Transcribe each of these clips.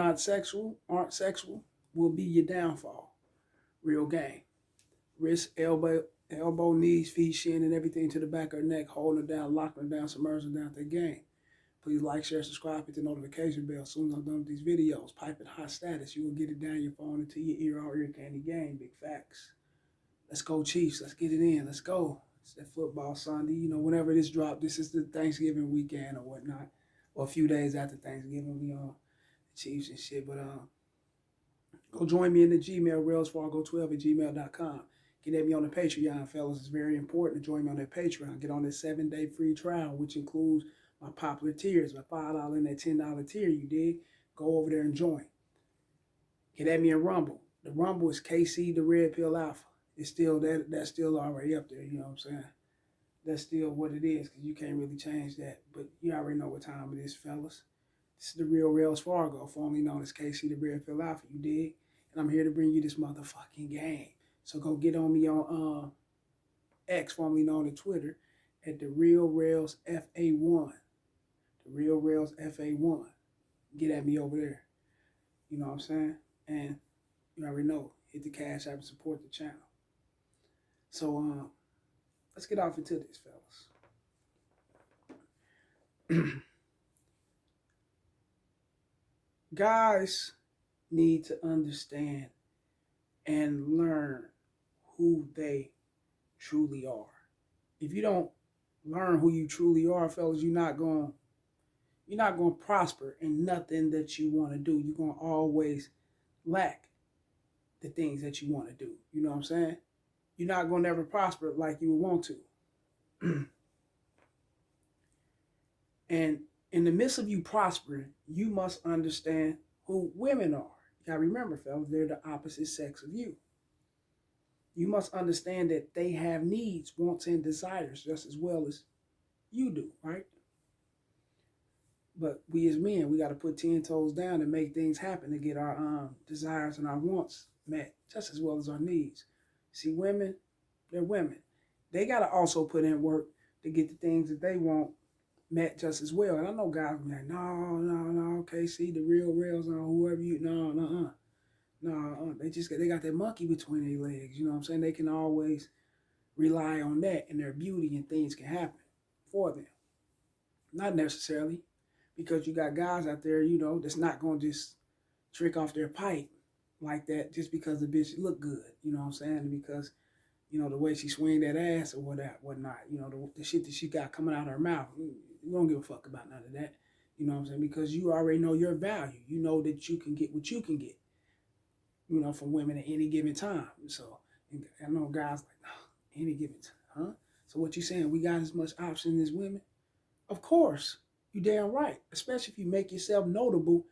aren't sexual, will be your downfall. Real game. Wrist, elbow, knees, feet, shin, and everything to the back of her neck, holding her down, locking her down, submerging her down to the game. Please like, share, subscribe, hit the notification bell. As soon as I'm done with these videos, piping hot status, you will get it down your phone into your ear, all ear candy game. Big facts. Let's go, Chiefs. Let's get it in. Let's go. It's that football Sunday. You know, whenever this drop, this is the Thanksgiving weekend or whatnot, or a few days after Thanksgiving, we on the Chiefs and shit. But go join me in the gmTherealrellsfargo12@gmail.com. Get at me on the Patreon, fellas. It's very important to join me on that Patreon. Get on that 7-day free trial, which includes my popular tiers, my $5 and that $10 tier, you dig? Go over there and join. Get at me in Rumble. The Rumble is KC, the Red Pill Alpha. It's still that's still already up there, you know what I'm saying? That's still what it is, because you can't really change that. But you already know what time it is, fellas. This is the Real Rells Fargo, formerly known as KC, the Red Pill Alpha, you dig? And I'm here to bring you this motherfucking game. So go get on me on X, formerly known as Twitter, at the Real Rells FA1. The Real Rells FA1. Get at me over there. You know what I'm saying? And you already know, hit the cash app and support the channel. So let's get off into this, fellas. Guys need to understand and learn who they truly are. If you don't learn who you truly are, fellas, you're not going to prosper in nothing that you want to do. You're going to always lack the things that you want to do. You know what I'm saying? You're not going to ever prosper like you would want to. And in the midst of you prospering, you must understand who women are. You gotta remember, fellas, they're the opposite sex of you. You must understand that they have needs, wants, and desires just as well as you do, right? But we as men, we got to put 10 toes down and make things happen to get our desires and our wants met just as well as our needs. See, women, they're women. They got to also put in work to get the things that they want met just as well. And I know guys be like, no, okay, see, the real rails on whoever you, no, they got that monkey between their legs. You know what I'm saying? They can always rely on that, and their beauty and things can happen for them. Not necessarily, because you got guys out there, you know, that's not going to just trick off their pipe like that just because the bitch look good. You know what I'm saying? Because, you know, the way she swing that ass or whatnot, you know, the shit that she got coming out of her mouth. You don't give a fuck about none of that. You know what I'm saying? Because you already know your value. You know that you can get what you can get, you know, from women at any given time. So I know guys like, oh, any given time, huh? So what you saying, we got as much option as women? Of course. You damn right. Especially if you make yourself notable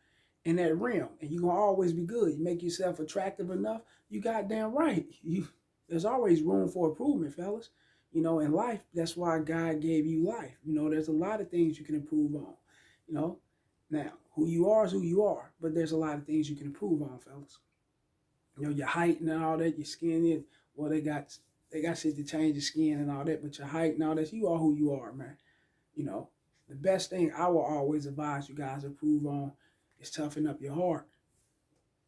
in that realm. And you're going to always be good. You make yourself attractive enough, you goddamn right. There's always room for improvement, fellas. You know, in life, that's why God gave you life. You know, there's a lot of things you can improve on. You know, now, who you are is who you are. But there's a lot of things you can improve on, fellas. You know, your height and all that, your skin, well, they got shit to change your skin and all that, but your height and all that, you are who you are, man. You know, the best thing I will always advise you guys to improve on is toughen up your heart.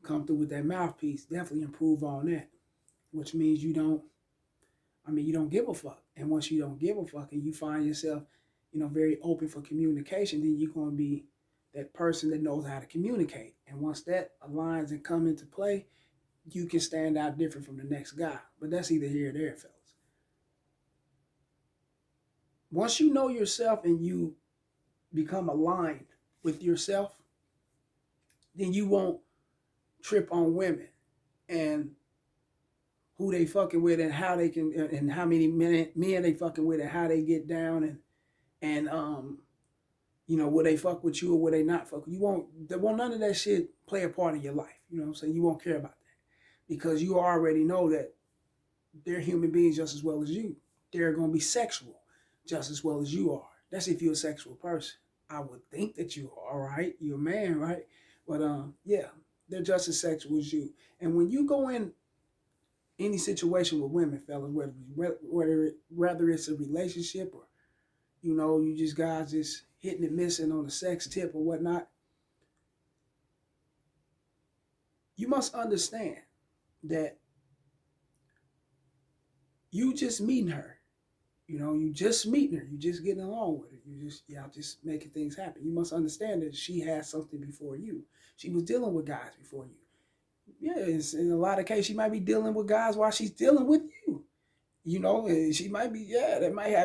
Come through with that mouthpiece. Definitely improve on that, which means you don't give a fuck. And once you don't give a fuck and you find yourself, you know, very open for communication, then you're going to be that person that knows how to communicate. And once that aligns and come into play, you can stand out different from the next guy. But that's either here or there, fellas. Once you know yourself and you become aligned with yourself, then you won't trip on women and who they fucking with and how they can, and how many men they fucking with and how they get down and you know, will they fuck with you or will they not fuck with you? None of that shit play a part in your life. You know what I'm saying? You won't care about that because you already know that they're human beings just as well as you. They're going to be sexual just as well as you are. That's if you're a sexual person. I would think that you are, right? You're a man, right? But yeah, they're just as sexual as you. And when you go in any situation with women, fellas, whether it's a relationship or, you know, you just guys just hitting and missing on the sex tip or whatnot, you must understand that you just meeting her. You know, you just meeting her. You just getting along with her. Y'all just making things happen. You must understand that she had something before you. She was dealing with guys before you. Yeah, in a lot of cases, she might be dealing with guys while she's dealing with you. You know, and she might be,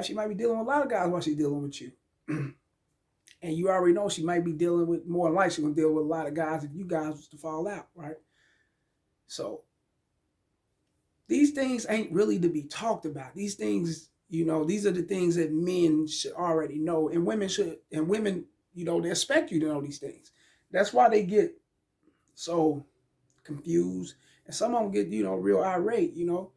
she might be dealing with a lot of guys while she's dealing with you. And you already know she might be dealing with, more than likely, she's going to deal with a lot of guys if you guys was to fall out, right? So these things ain't really to be talked about. These things, you know, these are the things that men should already know, and women should, and women, you know, they expect you to know these things. That's why they get so confused, and some of them get, you know, real irate, you know,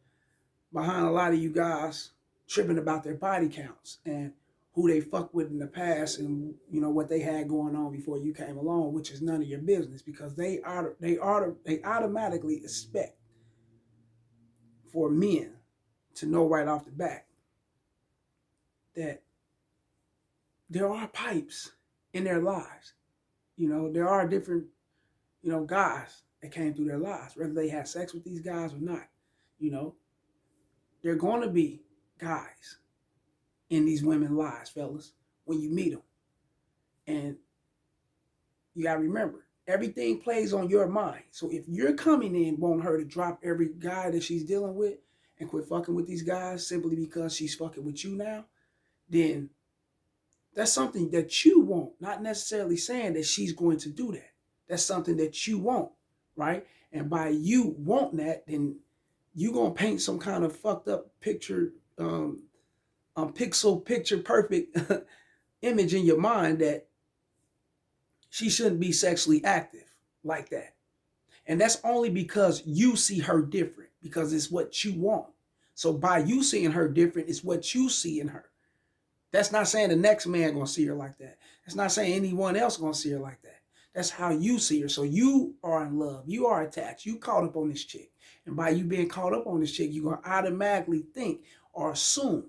behind a lot of you guys tripping about their body counts and who they fucked with in the past, and you know what they had going on before you came along, which is none of your business, because they automatically expect for men to know right off the bat that there are pipes in their lives. You know, there are different, you know, guys that came through their lives, whether they had sex with these guys or not. You know, there are going to be guys in these women's lives, fellas, when you meet them. And you got to remember, everything plays on your mind. So if you're coming in wanting her to drop every guy that she's dealing with and quit fucking with these guys simply because she's fucking with you now, then that's something that you want, not necessarily saying that she's going to do that. That's something that you want, right? And by you wanting that, then you're going to paint some kind of fucked up picture, pixel picture perfect image in your mind that she shouldn't be sexually active like that. And that's only because you see her different, because it's what you want. So by you seeing her different, it's what you see in her. That's not saying the next man gonna see her like that. That's not saying anyone else gonna see her like that. That's how you see her. So you are in love. You are attached. You caught up on this chick. And by you being caught up on this chick, you're gonna automatically think or assume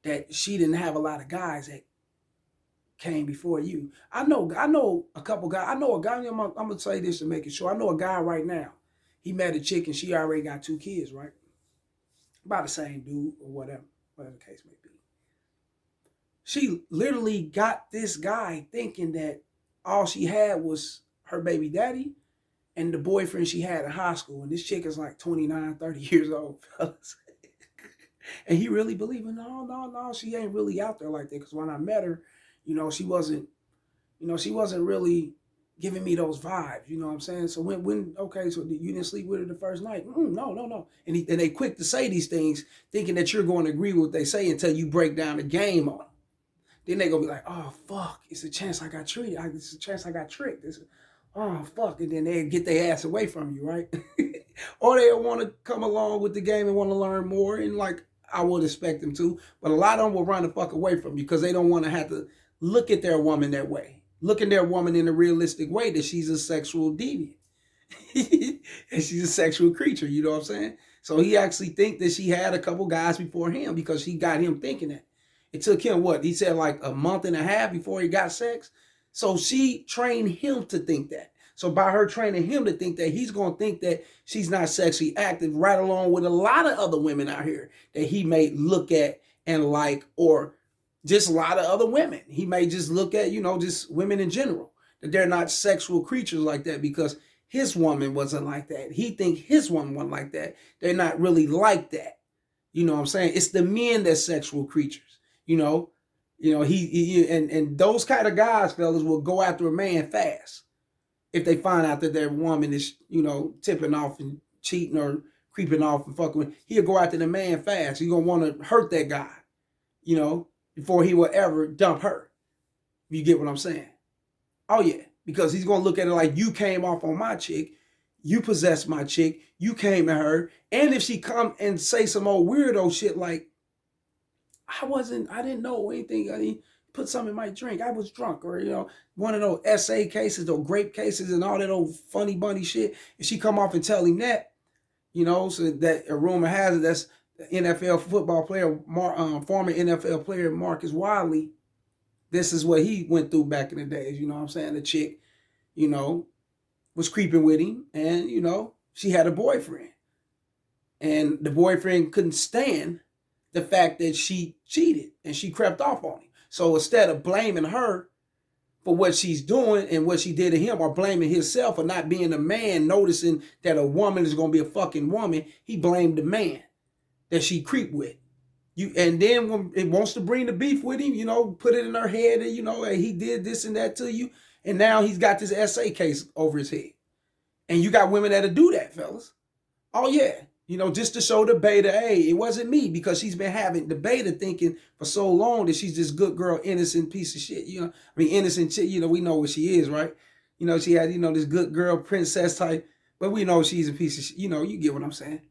that she didn't have a lot of guys that came before you. I know a couple guys. I know a guy, I'm gonna say this to make it sure. I know a guy right now. He met a chick and she already got 2 kids, right? About the same dude or whatever the case may be. She literally got this guy thinking that all she had was her baby daddy and the boyfriend she had in high school. And this chick is like 29, 30 years old, fellas. And he really believed, no, she ain't really out there like that. Because when I met her, you know, she wasn't really giving me those vibes. You know what I'm saying? So okay, so you didn't sleep with her the first night? No. And they quick to say these things, thinking that you're going to agree with what they say until you break down the game on them. Then they gonna be like, oh fuck, it's a chance I got treated. It's a chance I got tricked. Oh fuck, and then they get their ass away from you, right? Or they want to come along with the game and want to learn more, and like I would expect them to, but a lot of them will run the fuck away from you because they don't want to have to look at their woman that way, look at their woman in a realistic way that she's a sexual deviant and she's a sexual creature. You know what I'm saying? So he actually think that she had a couple guys before him because she got him thinking that. It took him, what, he said like a month and a half before he got sex. So she trained him to think that. So by her training him to think that, he's going to think that she's not sexually active, right along with a lot of other women out here that he may look at and like, or just a lot of other women. He may just look at, you know, just women in general, that they're not sexual creatures like that because his woman wasn't like that. He think his woman wasn't like that. They're not really like that. You know what I'm saying? It's the men that's sexual creatures. You know, he and those kind of guys, fellas, will go after a man fast if they find out that their woman is, you know, tipping off and cheating or creeping off and fucking with. He'll go after the man fast. He's gonna want to hurt that guy, you know, before he will ever dump her. You get what I'm saying? Oh yeah, because he's gonna look at it like, you came off on my chick, you possessed my chick, you came at her, and if she come and say some old weirdo shit like, I didn't know anything. I mean, put something in my drink. I was drunk, or, you know, one of those SA cases or grape cases and all that old funny bunny shit. And she come off and tell him that, you know, so that a rumor has it that's the NFL football player, former NFL player Marcus Wiley. This is what he went through back in the days. You know what I'm saying? The chick, you know, was creeping with him, and she had a boyfriend, and the boyfriend couldn't stand the fact that she cheated and she crept off on him. So instead of blaming her for what she's doing and what she did to him, or blaming himself for not being a man, noticing that a woman is going to be a fucking woman, he blamed the man that she creeped with. And then when it wants to bring the beef with him, put it in her head and, hey, he did this and that to you. And now he's got this SA case over his head. And you got women that'll do that, fellas. Oh, yeah. Just to show the beta, hey, it wasn't me, because she's been having the beta thinking for so long that she's this good girl, innocent piece of shit. Innocent shit, we know what she is, right? She had, this good girl, princess type, but we know she's a piece of shit. You get what I'm saying.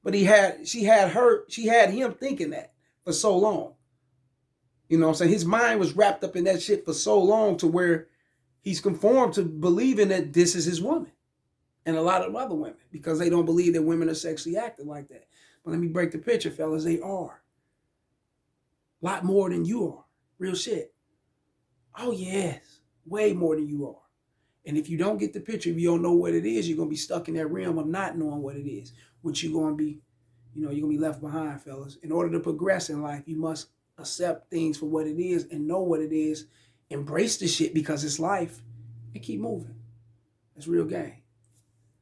But she had him thinking that for so long. You know what I'm saying? His mind was wrapped up in that shit for so long to where he's conformed to believing that this is his woman. And a lot of other women, because they don't believe that women are sexually active like that. But let me break the picture, fellas. They are. A lot more than you are. Real shit. Oh, yes. Way more than you are. And if you don't get the picture, if you don't know what it is, you're going to be stuck in that realm of not knowing what it is, which you're going to be, you're going to be left behind, fellas. In order to progress in life, you must accept things for what it is and know what it is. Embrace the shit because it's life and keep moving. It's real game.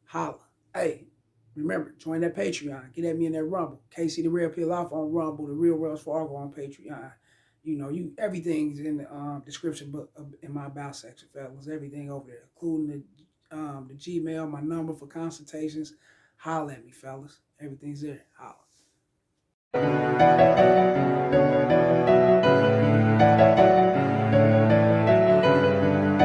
Holla. Hey, remember, join that Patreon. Get at me in that Rumble. Casey the Real Pill Off on Rumble. The Real Wells Fargo on Patreon. Everything's in the description in my about section, fellas. Everything over there, including the Gmail, my number for consultations. Holla at me, fellas. Everything's there. Holla.